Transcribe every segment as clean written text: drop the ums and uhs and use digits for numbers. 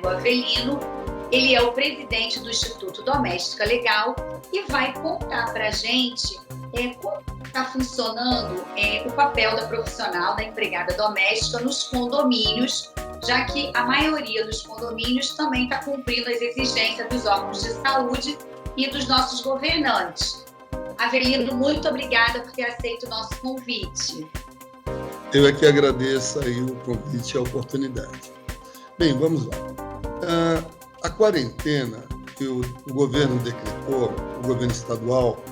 Flamengo Avelino. Ele é o presidente do Instituto Doméstica Legal e vai contar para a gente como está funcionando o papel da profissional, da empregada doméstica nos condomínios, já que a maioria dos condomínios também está cumprindo as exigências dos órgãos de saúde e dos nossos governantes. Avelino, muito obrigada por ter aceito o nosso convite. Eu é que agradeço aí o convite e a oportunidade. Bem, vamos lá. A quarentena que o governo decretou, o governo estadual,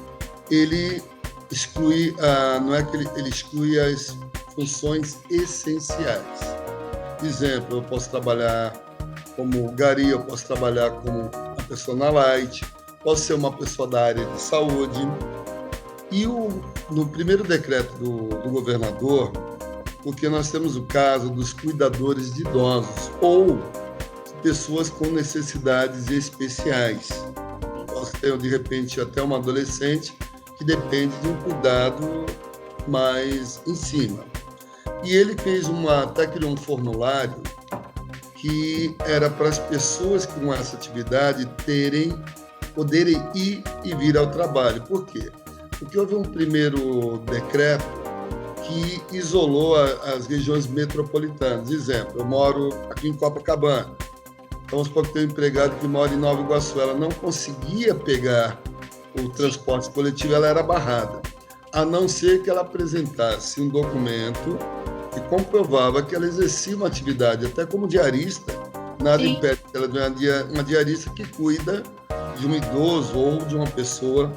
ele exclui, não é que ele exclui as funções essenciais. Por exemplo, eu posso trabalhar como gari, eu posso trabalhar como uma pessoa na light, posso ser uma pessoa da área de saúde. E no primeiro decreto do governador, porque nós temos o caso dos cuidadores de idosos ou pessoas com necessidades especiais. Posso ter, de repente, até uma adolescente que depende de um cuidado mais em cima. E ele fez até criou um formulário que era para as pessoas com essa atividade poderem ir e vir ao trabalho. Por quê? Porque houve um primeiro decreto que isolou as regiões metropolitanas. Exemplo, eu moro aqui em Copacabana. Então, vamos supor que tem um empregado que mora em Nova Iguaçu. Ela não conseguia pegar o transporte coletivo, ela era barrada, a não ser que ela apresentasse um documento que comprovava que ela exercia uma atividade, até como diarista. Nada impede que ela seja uma diarista que cuida de um idoso ou de uma pessoa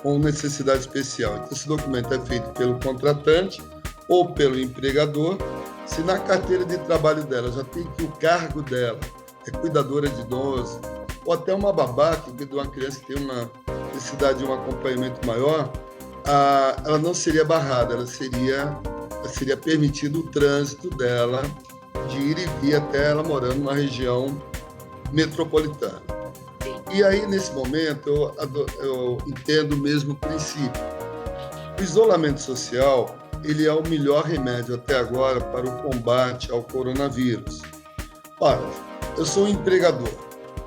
com necessidade especial. Então, esse documento é feito pelo contratante ou pelo empregador. Se na carteira de trabalho dela já tem que o cargo dela é cuidadora de idoso, ou até uma babá que cuida de uma criança que tem uma necessidade de um acompanhamento maior, ela não seria barrada, ela seria permitido o trânsito dela de ir e vir até ela morando numa região metropolitana. E aí, nesse momento, eu entendo o mesmo princípio. O isolamento social, ele é o melhor remédio até agora para o combate ao coronavírus. Ora, eu sou um empregador,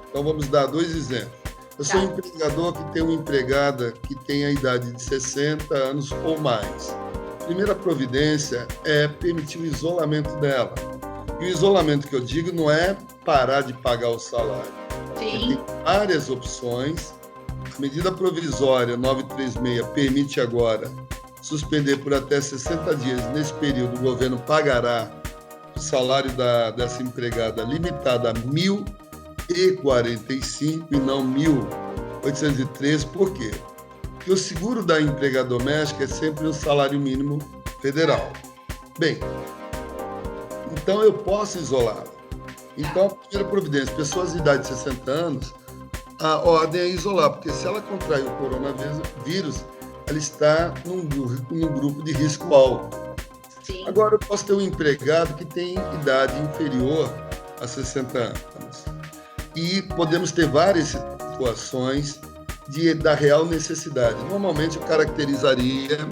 então vamos dar 2 exemplos. Eu sou um empregador que tem uma empregada que tem a idade de 60 anos ou mais. A primeira providência é permitir o isolamento dela. E o isolamento que eu digo não é parar de pagar o salário. Tem várias opções. A medida provisória 936 permite agora suspender por até 60 dias. Nesse período, o governo pagará o salário dessa empregada limitado a R$ 1.045 e não R$ 1.813. Por quê? Porque o seguro da empregada doméstica é sempre o salário mínimo federal. Bem, então eu posso isolá-la. Então, a primeira providência, pessoas de idade de 60 anos, a ordem é isolar, porque se ela contrair o coronavírus, ela está num grupo de risco alto. Sim. Agora, eu posso ter um empregado que tem idade inferior a 60 anos. E podemos ter várias situações da real necessidade. Normalmente, eu caracterizaria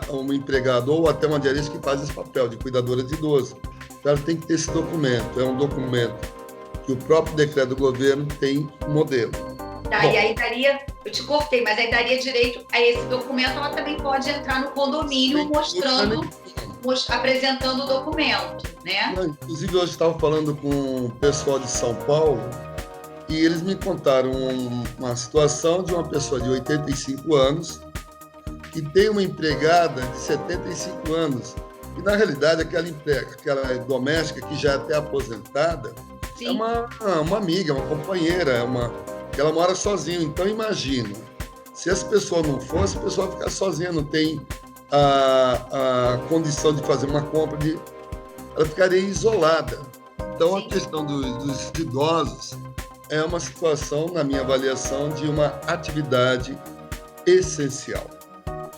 um empregado ou até uma diarista que faz esse papel de cuidadora de idoso. Ela tem que ter esse documento. É um documento que o próprio decreto do governo tem modelo. Tá, e aí eu te cortei, mas aí daria direito a esse documento, ela também pode entrar no condomínio apresentando o documento, né? Inclusive, hoje estava falando com o pessoal de São Paulo e eles me contaram uma situação de uma pessoa de 85 anos que tem uma empregada de 75 anos. E, na realidade, aquela doméstica que já é até aposentada, sim, é uma amiga, uma companheira, que ela mora sozinha. Então, imagina, se essa pessoa não fosse, a pessoa vai ficar sozinha, não tem a condição de fazer uma compra, ela ficaria isolada. Então, sim, a questão dos idosos é uma situação, na minha avaliação, de uma atividade essencial.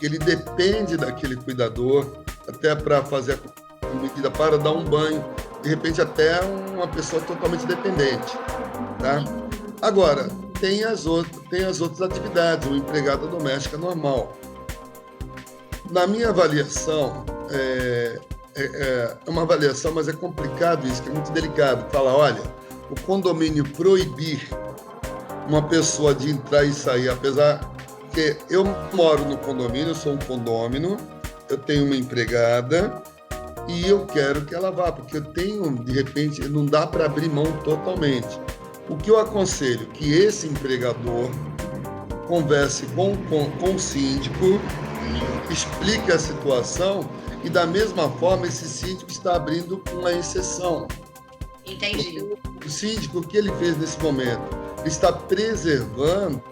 Ele depende daquele cuidador, até para fazer a medida, para dar um banho, de repente até uma pessoa totalmente dependente, tá? Agora, tem as outras atividades, uma empregada doméstica normal. Na minha avaliação, é uma avaliação, mas é complicado isso, que é muito delicado. Fala, olha, o condomínio proibir uma pessoa de entrar e sair, apesar que eu moro no condomínio, eu sou um condômino, eu tenho uma empregada e eu quero que ela vá, porque eu tenho, de repente, não dá para abrir mão totalmente. O que eu aconselho? Que esse empregador converse com o síndico, explique a situação e, da mesma forma, esse síndico está abrindo uma exceção. Entendi. O síndico, o que ele fez nesse momento? Ele está preservando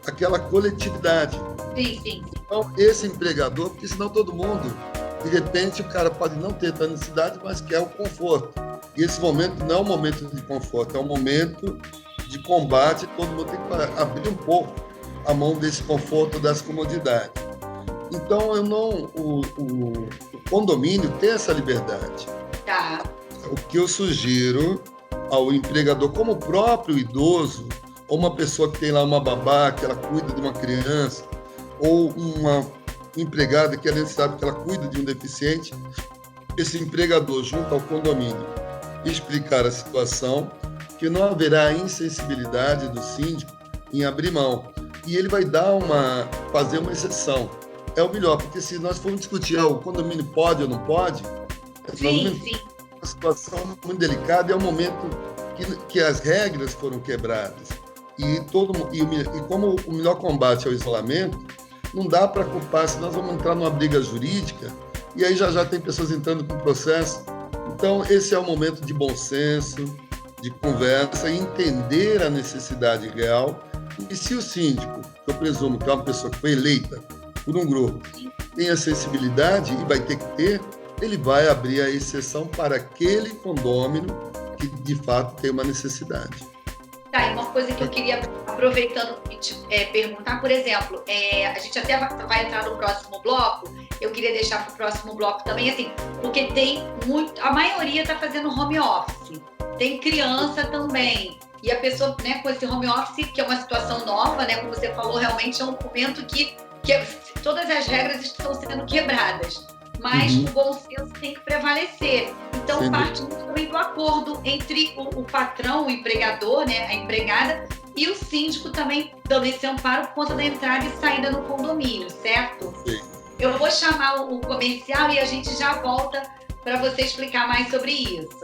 aquela coletividade. Sim. Então, esse empregador, porque senão todo mundo, de repente, o cara pode não ter tanta necessidade, mas quer o conforto. E esse momento não é um momento de conforto, é um momento de combate, todo mundo tem que abrir um pouco a mão desse conforto, das comodidades. Então, o condomínio tem essa liberdade. Tá. O que eu sugiro ao empregador, como o próprio idoso, ou uma pessoa que tem lá uma babá, que ela cuida de uma criança, ou uma empregada que ela sabe que ela cuida de um deficiente, esse empregador junto ao condomínio explicar a situação, que não haverá insensibilidade do síndico em abrir mão. E ele vai fazer uma exceção. É o melhor, porque se nós formos discutir o condomínio pode ou não pode, Sim. uma situação muito delicada, é o momento que as regras foram quebradas. E como o melhor combate ao isolamento, não dá para culpar, se nós vamos entrar numa briga jurídica, e aí já tem pessoas entrando com processo. Então, esse é o momento de bom senso, de conversa, entender a necessidade real. E se o síndico, que eu presumo que é uma pessoa que foi eleita por um grupo, tem a sensibilidade, e vai ter que ter, ele vai abrir a exceção para aquele condômino que, de fato, tem uma necessidade. Tá, e uma coisa que eu queria, aproveitando, te perguntar, por exemplo, a gente até vai entrar no próximo bloco, eu queria deixar para o próximo bloco também, assim, porque a maioria está fazendo home office, tem criança também, e a pessoa, né, com esse home office, que é uma situação nova, né, como você falou, realmente é um momento que todas as regras estão sendo quebradas, mas o bom senso tem que prevalecer. Então, parte muito também do acordo entre o patrão, o empregador, né, a empregada, e o síndico também dando esse amparo por conta da entrada e saída no condomínio, certo? Sim. Eu vou chamar o comercial e a gente já volta para você explicar mais sobre isso.